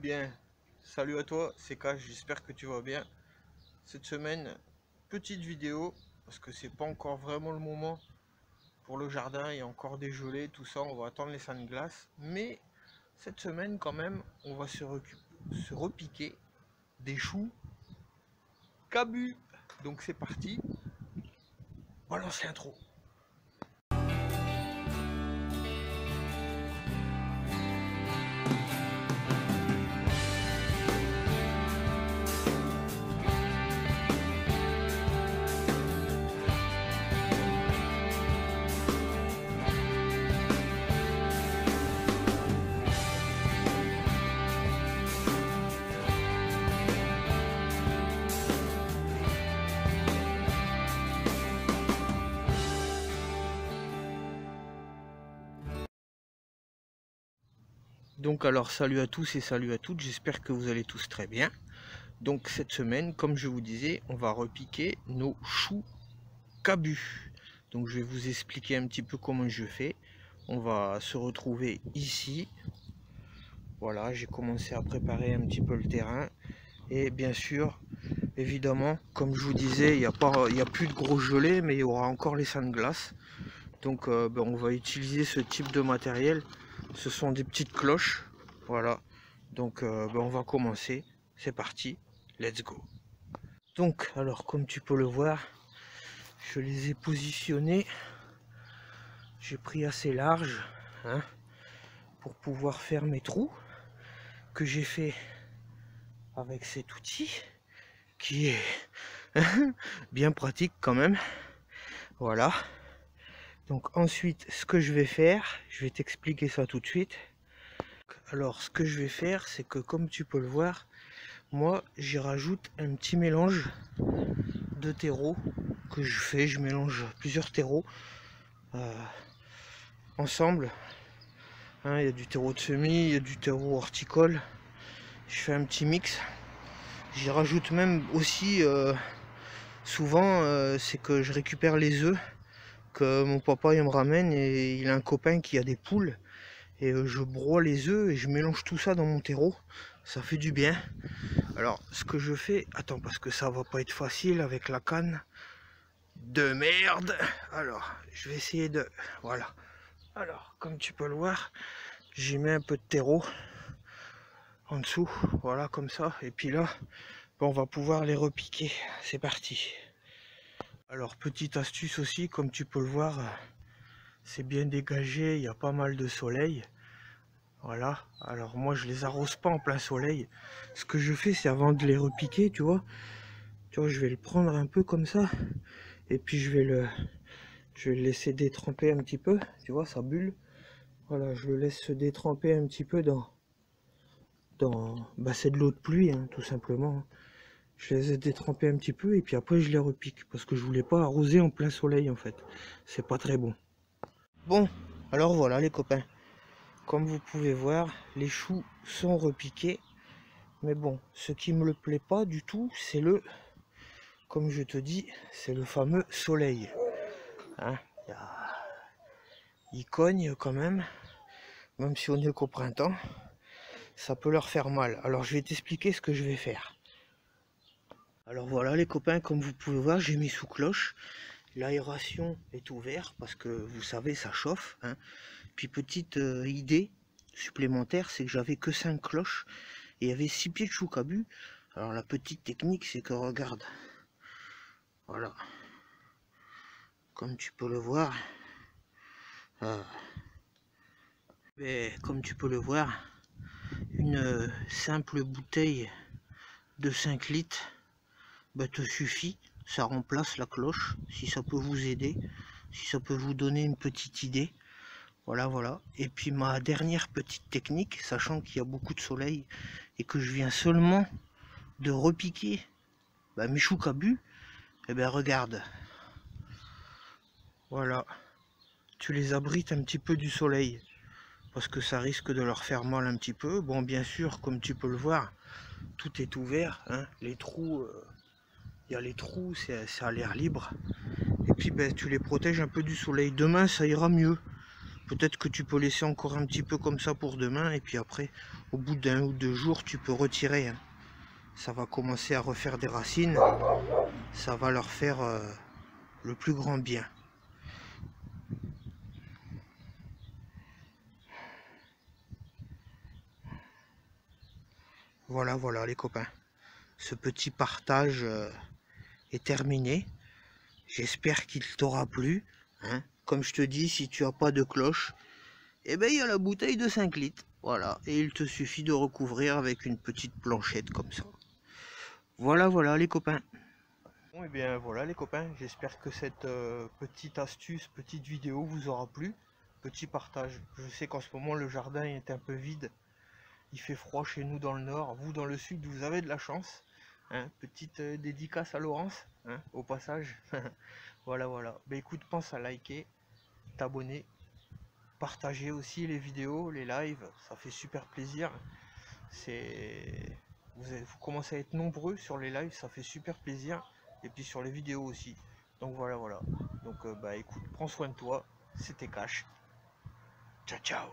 bien, salut à toi, c'est Cash, j'espère que tu vas bien. Cette semaine, petite vidéo, parce que c'est pas encore vraiment le moment pour le jardin, il y a encore des gelées, tout ça, on va attendre les seins de glace. Mais cette semaine, quand même, on va se repiquer des choux cabus. Donc c'est parti, balance l'intro. Donc alors salut à tous et salut à toutes, j'espère que vous allez tous très bien. Donc cette semaine, comme je vous disais, on va repiquer nos choux cabus. Donc je vais vous expliquer un petit peu comment je fais. On va se retrouver ici. Voilà, j'ai commencé à préparer un petit peu le terrain. Et bien sûr, évidemment, comme je vous disais, il n'y a plus de gros gelées, mais il y aura encore les seins de glace. Donc on va utiliser ce type de matériel. Ce sont des petites cloches. Voilà. Donc on va commencer. C'est parti. Let's go. Donc alors comme tu peux le voir, je les ai positionnés. J'ai pris assez large pour pouvoir faire mes trous que j'ai fait avec cet outil qui est bien pratique quand même. Voilà. Donc ensuite ce que je vais faire, je vais t'expliquer ça tout de suite. Alors ce que je vais faire, c'est que comme tu peux le voir, moi j'y rajoute un petit mélange de terreau que je fais. Je mélange plusieurs terreaux ensemble. Il y a du terreau de semis, il y a du terreau horticole. Je fais un petit mix. J'y rajoute même aussi souvent c'est que je récupère les œufs que mon papa il me ramène, et il a un copain qui a des poules, et je broie les œufs et je mélange tout ça dans mon terreau. Ça fait du bien. Alors ce que je fais, attends, parce que ça va pas être facile avec la canne de merde. Alors je vais essayer de, voilà. Alors comme tu peux le voir, j'y mets un peu de terreau en dessous, voilà, comme ça, et puis là on va pouvoir les repiquer. C'est parti. Alors petite astuce aussi, comme tu peux le voir, c'est bien dégagé, il y a pas mal de soleil. Voilà, alors moi je les arrose pas en plein soleil. Ce que je fais, c'est avant de les repiquer, tu vois, je vais le prendre un peu comme ça, et puis je vais le laisser détremper un petit peu, tu vois, ça bulle. Voilà, je le laisse se détremper un petit peu dans c'est de l'eau de pluie, tout simplement. Je les ai détrempés un petit peu, et puis après je les repique, parce que je voulais pas arroser en plein soleil en fait. C'est pas très bon. Bon, alors voilà les copains. Comme vous pouvez voir, les choux sont repiqués. Mais bon, ce qui me le plaît pas du tout, c'est comme je te dis, c'est le fameux soleil. Il cogne quand même si on est qu'au printemps. Ça peut leur faire mal. Alors je vais t'expliquer ce que je vais faire. Alors voilà les copains, comme vous pouvez voir, j'ai mis sous cloche. L'aération est ouverte parce que vous savez, ça chauffe. Puis petite idée supplémentaire, c'est que j'avais que 5 cloches et il y avait 6 pieds de choux cabus. Alors la petite technique, c'est que regarde, voilà, comme tu peux le voir, comme tu peux le voir, une simple bouteille de 5 litres te suffit. Ça remplace la cloche, si ça peut vous aider, si ça peut vous donner une petite idée. Voilà. Et puis ma dernière petite technique, sachant qu'il y a beaucoup de soleil et que je viens seulement de repiquer mes choux cabus, et regarde, voilà, tu les abrites un petit peu du soleil, parce que ça risque de leur faire mal un petit peu. Bon, bien sûr, comme tu peux le voir, tout est ouvert, les trous, il y a les trous, c'est à l'air libre, et puis tu les protèges un peu du soleil. Demain ça ira mieux, Peut-être que tu peux laisser encore un petit peu comme ça pour demain, et puis après, au bout d'un ou deux jours, tu peux retirer, hein. Ça va commencer à refaire des racines, ça va leur faire le plus grand bien. Voilà, voilà les copains, ce petit partage est terminé. J'espère qu'il t'aura plu, hein. Comme je te dis, si tu n'as pas de cloche, eh ben il y a la bouteille de 5 litres. Voilà, et il te suffit de recouvrir avec une petite planchette comme ça. Voilà, voilà les copains. Bon, et bien voilà les copains, j'espère que cette petite astuce, petite vidéo vous aura plu. Petit partage. Je sais qu'en ce moment le jardin est un peu vide. Il fait froid chez nous dans le nord. Vous dans le sud, vous avez de la chance. Hein, petite dédicace à Laurence, hein, au passage. Voilà, voilà. Ben écoute, pense à liker, t'abonner, partager aussi les vidéos, les lives. Ça fait super plaisir. Vous commencez à être nombreux sur les lives, ça fait super plaisir. Et puis sur les vidéos aussi. Donc voilà, voilà. Donc bah écoute, prends soin de toi. C'était Cash. Ciao, ciao.